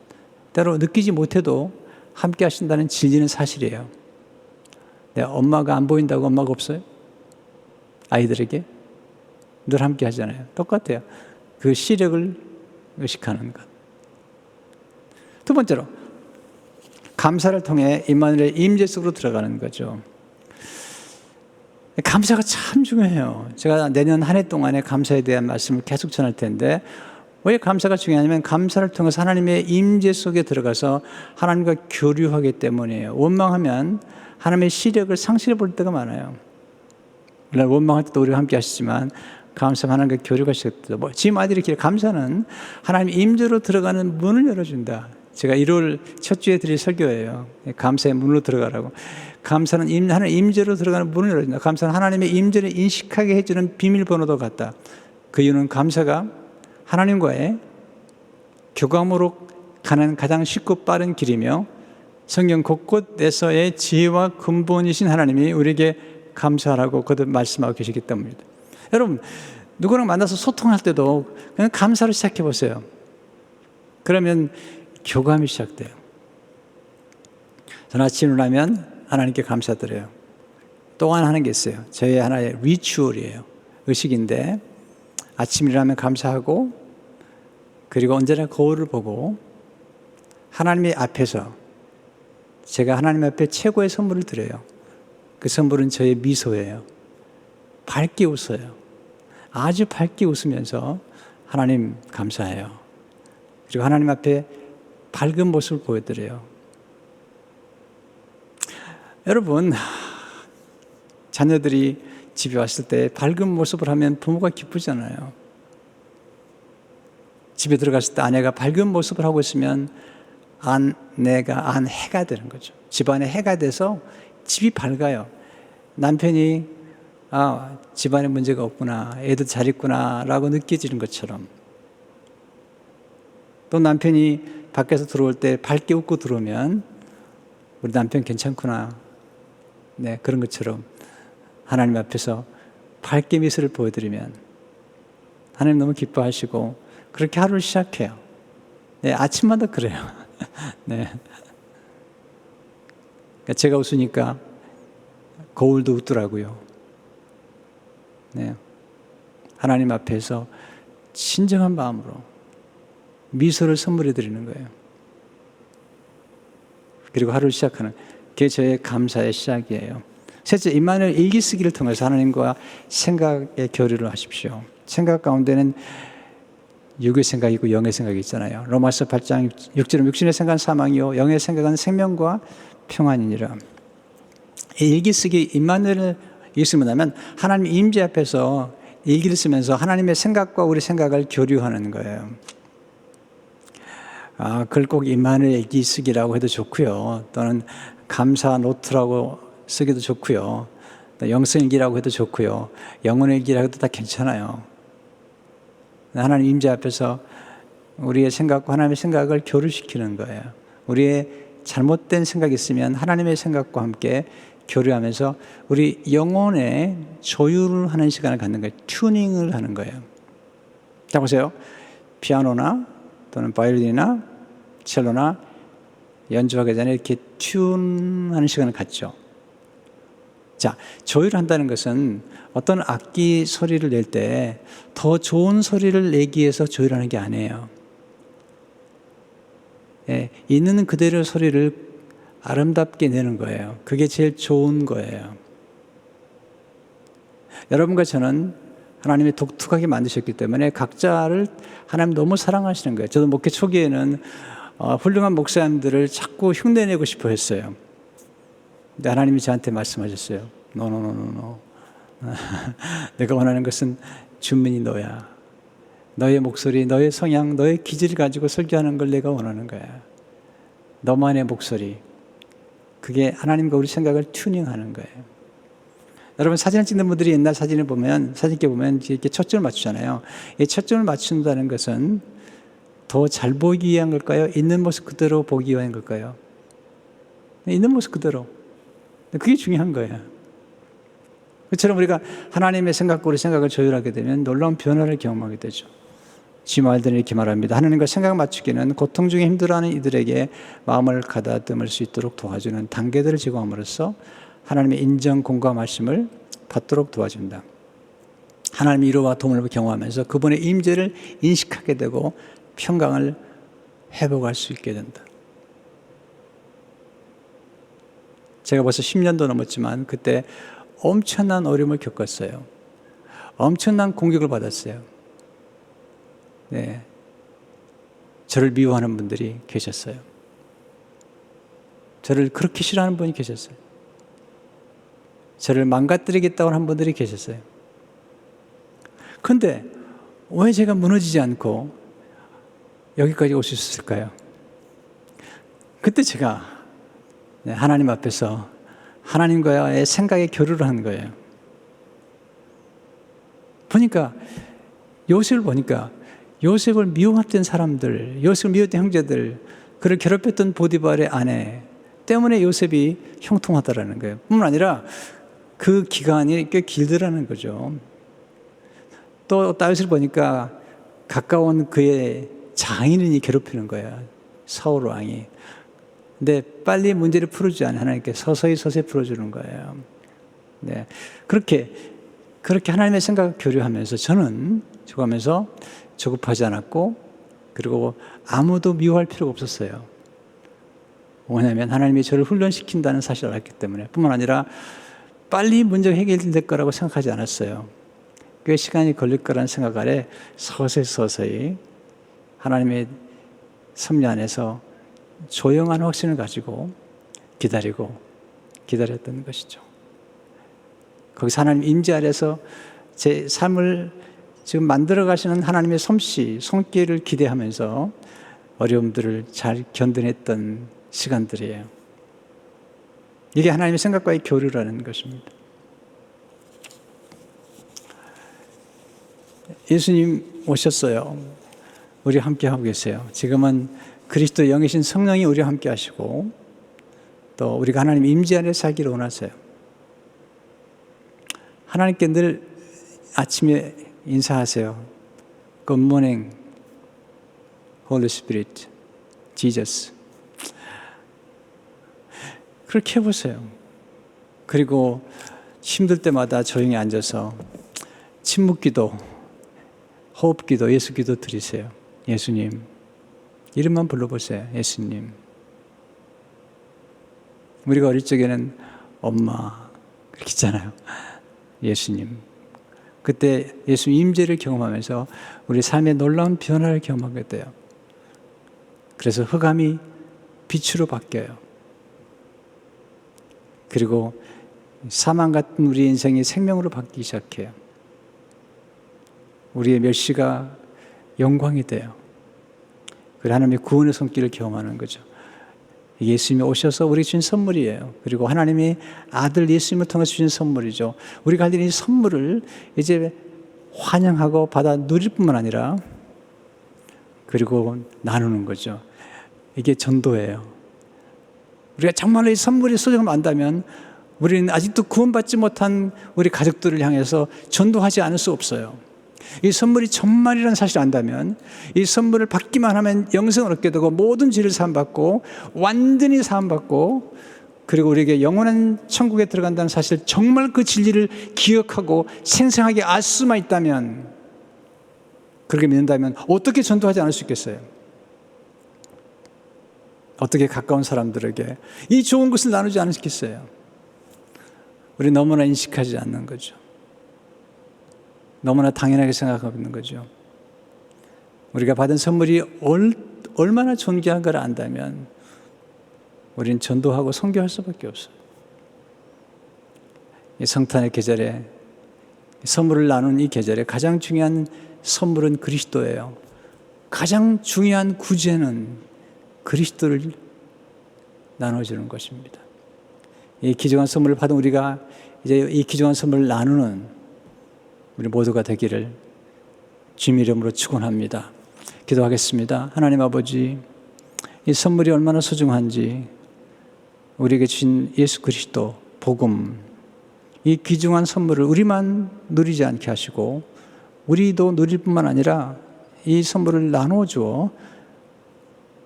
때로 느끼지 못해도 함께 하신다는 진리는 사실이에요. 엄마가 안 보인다고 엄마가 없어요? 아이들에게 늘 함께 하잖아요. 똑같아요. 그 시력을 의식하는 것. 두 번째로 감사를 통해 임마누엘의 임재 속으로 들어가는 거죠. 감사가 참 중요해요. 제가 내년 한 해 동안에 감사에 대한 말씀을 계속 전할 텐데 왜 감사가 중요하냐면 감사를 통해서 하나님의 임재 속에 들어가서 하나님과 교류하기 때문이에요. 원망하면 하나님의 시력을 상실해 볼 때가 많아요. 물론 원망할 때도 우리와 함께 하시지만 감사하면 하나님과 교류가 시작돼요. 지금 아이들이 감사는 하나님 임재로 들어가는 문을 열어준다. 제가 1월 첫 주에 드릴 설교예요. 감사의 문으로 들어가라고. 감사는 하나님 임재로 들어가는 문을 열어준다. 감사는 하나님의 임재를 인식하게 해주는 비밀번호도 같다. 그 이유는 감사가 하나님과의 교감으로 가는 가장 쉽고 빠른 길이며 성경 곳곳에서의 지혜와 근본이신 하나님이 우리에게 감사하라고 거듭 말씀하고 계시기 때문입니다. 여러분 누구랑 만나서 소통할 때도 그냥 감사로 시작해 보세요. 그러면 교감이 시작돼요. 저는 아침에 일어나면 하나님께 감사드려요. 또 하는 게 있어요. 저의 하나의 리추얼이에요. 의식인데 아침에 일어나면 감사하고 그리고 언제나 거울을 보고 하나님의 앞에서 제가 하나님 앞에 최고의 선물을 드려요. 그 선물은 저의 미소예요. 밝게 웃어요. 아주 밝게 웃으면서 하나님 감사해요. 그리고 하나님 앞에 밝은 모습을 보여드려요. 여러분, 자녀들이 집에 왔을 때 밝은 모습을 하면 부모가 기쁘잖아요. 집에 들어갔을 때 아내가 밝은 모습을 하고 있으면 아내가 해가 되는 거죠. 집안에 해가 돼서 집이 밝아요. 남편이 집안에 문제가 없구나, 애들 잘 있구나 라고 느껴지는 것처럼, 또 남편이 밖에서 들어올 때 밝게 웃고 들어오면 우리 남편 괜찮구나, 네, 그런 것처럼 하나님 앞에서 밝게 미소를 보여드리면 하나님 너무 기뻐하시고 그렇게 하루를 시작해요. 네, 아침마다 그래요. 네. 제가 웃으니까 거울도 웃더라고요. 네. 하나님 앞에서 진정한 마음으로 미소를 선물해 드리는 거예요. 그리고 하루를 시작하는, 그게 저의 감사의 시작이에요. 셋째, 임마누엘 일기 쓰기를 통해서 하나님과 생각의 교류를 하십시오. 생각 가운데는 육의 생각이 있고 영의 생각이 있잖아요. 로마서 8장 6절은 육신의 생각은 사망이요 영의 생각은 생명과 평안이니라. 일기 쓰기, 임마누엘을 읽으면 하면 하나님 임재 앞에서 일기를 쓰면서 하나님의 생각과 우리 생각을 교류하는 거예요. 그걸 꼭 임마누엘 일기 쓰기라고 해도 좋고요. 또는 감사 노트라고 쓰기도 좋고요. 영성일기라고 해도 좋고요. 영혼의 일기라고 해도 다 괜찮아요. 하나님 임재 앞에서 우리의 생각과 하나님의 생각을 교류시키는 거예요. 우리의 잘못된 생각이 있으면 하나님의 생각과 함께 교류하면서 우리 영혼의 조율을 하는 시간을 갖는 거예요. 튜닝을 하는 거예요. 자, 보세요. 피아노나 또는 바이올린이나 첼로나 연주하기 전에 이렇게 튠하는 시간을 갖죠. 자, 조율한다는 것은 어떤 악기 소리를 낼 때 더 좋은 소리를 내기 위해서 조율하는 게 아니에요. 예, 있는 그대로 소리를 아름답게 내는 거예요. 그게 제일 좋은 거예요. 여러분과 저는 하나님이 독특하게 만드셨기 때문에 각자를 하나님 너무 사랑하시는 거예요. 저도 목회 초기에는 훌륭한 목사님들을 자꾸 흉내내고 싶어 했어요. 근데 하나님이 저한테 말씀하셨어요. No. 내가 원하는 것은 주민이 너야. 너의 목소리, 너의 성향, 너의 기질을 가지고 설교하는 걸 내가 원하는 거야. 너만의 목소리. 그게 하나님과 우리 생각을 튜닝하는 거예요. 여러분, 사진을 찍는 분들이 옛날 사진을 보면, 사진기 보면 이렇게 초점을 맞추잖아요. 이 초점을 맞춘다는 것은 더 잘 보이기 위한 걸까요? 있는 모습 그대로 보기 위한 걸까요? 있는 모습 그대로. 그게 중요한 거예요. 그처럼 우리가 하나님의 생각과 우리 생각을 조율하게 되면 놀라운 변화를 경험하게 되죠. 지금 알들은 이렇게 말합니다. 하나님과 생각 맞추기는 고통 중에 힘들어하는 이들에게 마음을 가다듬을 수 있도록 도와주는 단계들을 제공함으로써 하나님의 인정, 공감하심을 받도록 도와준다. 하나님의 위로와 도움을 경험하면서 그분의 임재를 인식하게 되고 평강을 회복할 수 있게 된다. 제가 벌써 10년도 넘었지만 그때 엄청난 어려움을 겪었어요. 엄청난 공격을 받았어요. 네, 저를 미워하는 분들이 계셨어요. 저를 그렇게 싫어하는 분이 계셨어요. 저를 망가뜨리겠다고 하는 분들이 계셨어요. 그런데 왜 제가 무너지지 않고 여기까지 올 수 있었을까요? 그때 제가 하나님 앞에서 하나님과의 생각의 교류를 한 거예요. 보니까 요셉을 보니까 요셉을 미워했던 사람들, 요셉을 미워했던 형제들, 그를 괴롭혔던 보디발의 아내 때문에 요셉이 형통하다라는 거예요. 뿐만 아니라 그 기간이 꽤 길더라는 거죠. 또 다윗을 보니까 가까운 그의 장인이 괴롭히는 거예요. 사울 왕이. 근데 빨리 문제를 풀어주지 않아요. 하나님께 서서히 풀어주는 거예요. 네, 그렇게 하나님의 생각을 교류하면서 저는 죽어가면서 조급하지 않았고, 그리고 아무도 미워할 필요가 없었어요. 왜냐하면 하나님이 저를 훈련시킨다는 사실을 알았기 때문에. 뿐만 아니라 빨리 문제가 해결될 거라고 생각하지 않았어요. 꽤 시간이 걸릴 거라는 생각 아래 서서히 하나님의 섭리 안에서 조용한 확신을 가지고 기다렸던 것이죠. 거기서 하나님 임재 아래서 제 삶을 지금 만들어 가시는 하나님의 솜씨, 손길을 기대하면서 어려움들을 잘 견뎌냈던 시간들이에요. 이게 하나님의 생각과의 교류라는 것입니다. 예수님 오셨어요. 우리와 함께 하고 계세요. 지금은 그리스도의 영이신 성령이 우리와 함께 하시고 또 우리가 하나님 임재 안에 살기를 원하세요. 하나님께 늘 아침에 인사하세요. Good morning, Holy Spirit, Jesus. 그렇게 해보세요. 그리고 힘들 때마다 조용히 앉아서 침묵기도, 호흡기도, 예수기도 드리세요. 예수님. 이름만 불러보세요. 예수님. 우리가 어릴 적에는 엄마 그렇게 했잖아요. 예수님. 그때 예수 임재를 경험하면서 우리 삶의 놀라운 변화를 경험하게 돼요. 그래서 흑암이 빛으로 바뀌어요. 그리고 사망 같은 우리 인생이 생명으로 바뀌기 시작해요. 우리의 멸시가 영광이 돼요. 그리고 하나님의 구원의 손길을 경험하는 거죠. 예수님이 오셔서 우리에게 주신 선물이에요. 그리고 하나님이 아들 예수님을 통해서 주신 선물이죠. 우리가 가진 이 선물을 이제 환영하고 받아 누릴 뿐만 아니라 그리고 나누는 거죠. 이게 전도예요. 우리가 정말로 이 선물의 소중함을 안다면 우리는 아직도 구원받지 못한 우리 가족들을 향해서 전도하지 않을 수 없어요. 이 선물이 정말이라는 사실을 안다면 이 선물을 받기만 하면 영생을 얻게 되고 모든 죄를 사함받고 완전히 사함받고 그리고 우리에게 영원한 천국에 들어간다는 사실, 정말 그 진리를 기억하고 생생하게 알 수만 있다면, 그렇게 믿는다면 어떻게 전도하지 않을 수 있겠어요? 어떻게 가까운 사람들에게 이 좋은 것을 나누지 않을 수 있겠어요? 우리 너무나 인식하지 않는 거죠. 너무나 당연하게 생각하고 있는 거죠. 우리가 받은 선물이 얼마나 존귀한 걸 안다면 우리는 전도하고 선교할 수밖에 없어요. 이 성탄의 계절에, 선물을 나누는 이 계절에 가장 중요한 선물은 그리스도예요. 가장 중요한 구제는 그리스도를 나눠주는 것입니다. 이 귀중한 선물을 받은 우리가 이제 이 귀중한 선물을 나누는 우리 모두가 되기를 주님 이름으로 축원합니다. 기도하겠습니다. 하나님 아버지, 이 선물이 얼마나 소중한지 우리에게 주신 예수 그리스도 복음, 이 귀중한 선물을 우리만 누리지 않게 하시고 우리도 누릴 뿐만 아니라 이 선물을 나누어 주어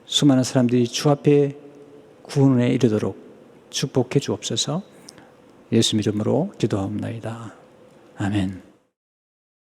수많은 사람들이 주 앞에 구원에 이르도록 축복해 주옵소서. 예수 이름으로 기도하옵나이다. 아멘.